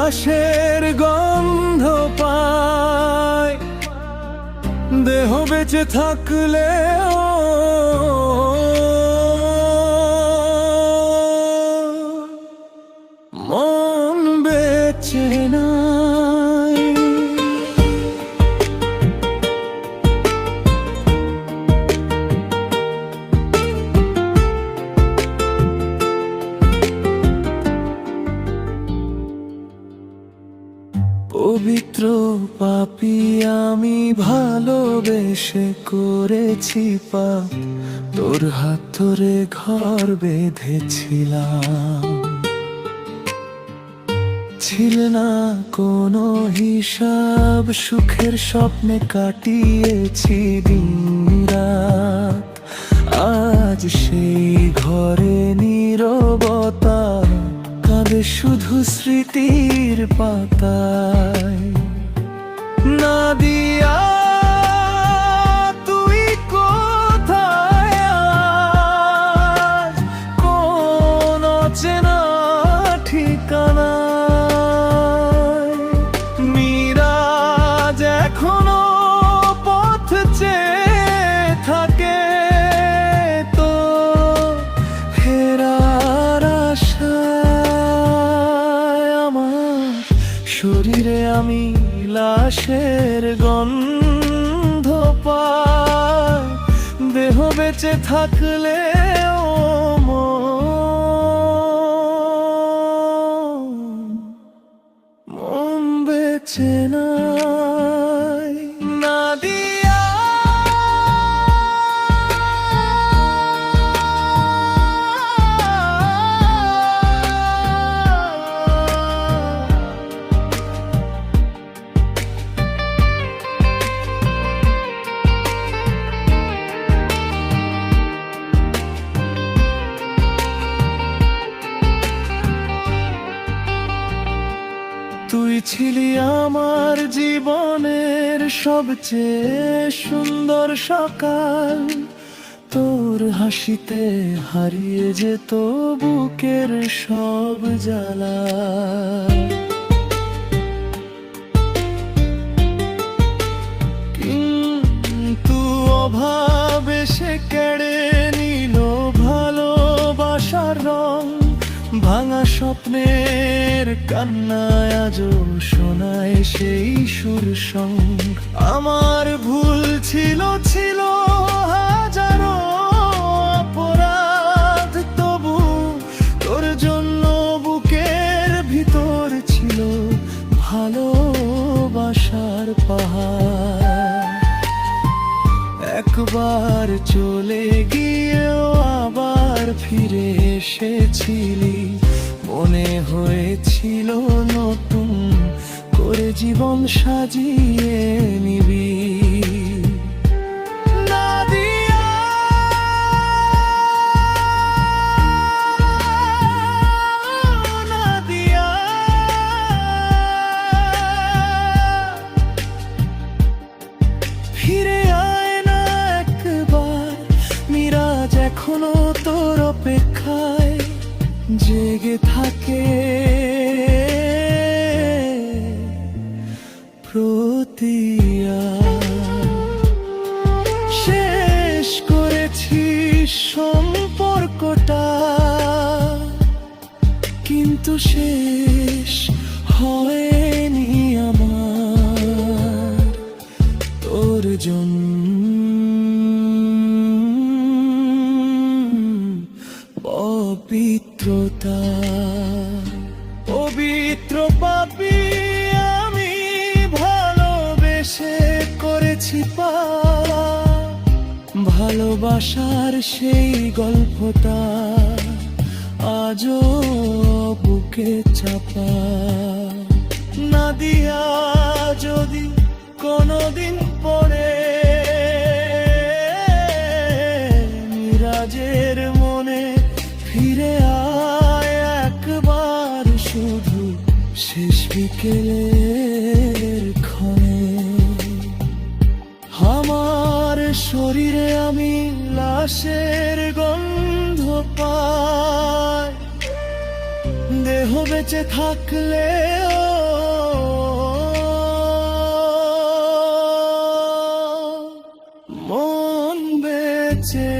লাশের গন্ধ পায়, দেহ বেঁচে থাকলেও মন বেঁচে নাই। পবিত্র পাপী আমি, ভালোবেসে করেছি পাপ, তোর হাত ধরে ঘর বেঁধেছিলাম। ছিল না কোনো হিসাব, সুখের স্বপ্নে কাটিয়েছি দিন-রাত। আজ সেই ঘরে নীরবতা, কাঁদে শুধু স্মৃতির পাতায়। নাদিয়া তুই কোথায় আজ, কোন অচেনা ঠিকানায়? মিরাজ এখনো পথ চেয়ে থাকে, তো ফেরার আশায়। আমার শরীরে আমি লাশের গন্ধ পাই, দেহ বেঁচে থাকলেও মন বেঁচে নাই। নাদিয়া তুই ছিলি আমার জীবনের সবচেয়ে সুন্দর সকাল, তোর হাসিতে হারিয়ে যেত বুকের সব জ্বালা। কিন্তু অভাব এসে কেড়ে নিল ভালোবাসার রং, ভাঙা স্বপ্নের কান্নায় আজও শোনায় সেই সুর সঙ্গ। আমার ভুল ছিল হাজারো অপরাধ, তবু তোর জন্য বুকের ভিতর ছিল ভালোবাসার পাহাড়। একবার চলে গিয়েও আবার ফিরে এসেছিলি, মনে হয়েছিল নতুন করে জীবন সাজিয়ে নিবি। নাদিয়া নাদিয়া ফিরে আয় না একবার, মিরাজ এখনো তোর অপেক্ষায় জেগে থাকে। শেষ করেছি সম্পর্কটা, কিন্তু শেষ হয়নি আমার তোর জন্য। পবিত্রতা পবিত্র পাপী আমি, ভালোবেসে করেছি পাওয়া, ভালোবাসার সেই গল্পটা আজও বুকে চাপা। নাদিয়া যদি কোনদিন পড়ে মিরাজের মনে, ফিরে আয় একবার শুধু শেষ বিকেলের ক্ষণে। আমার শরীরে আমি লাশের গন্ধ পাই, দেহ বেঁচে থাকলেও বেঁচে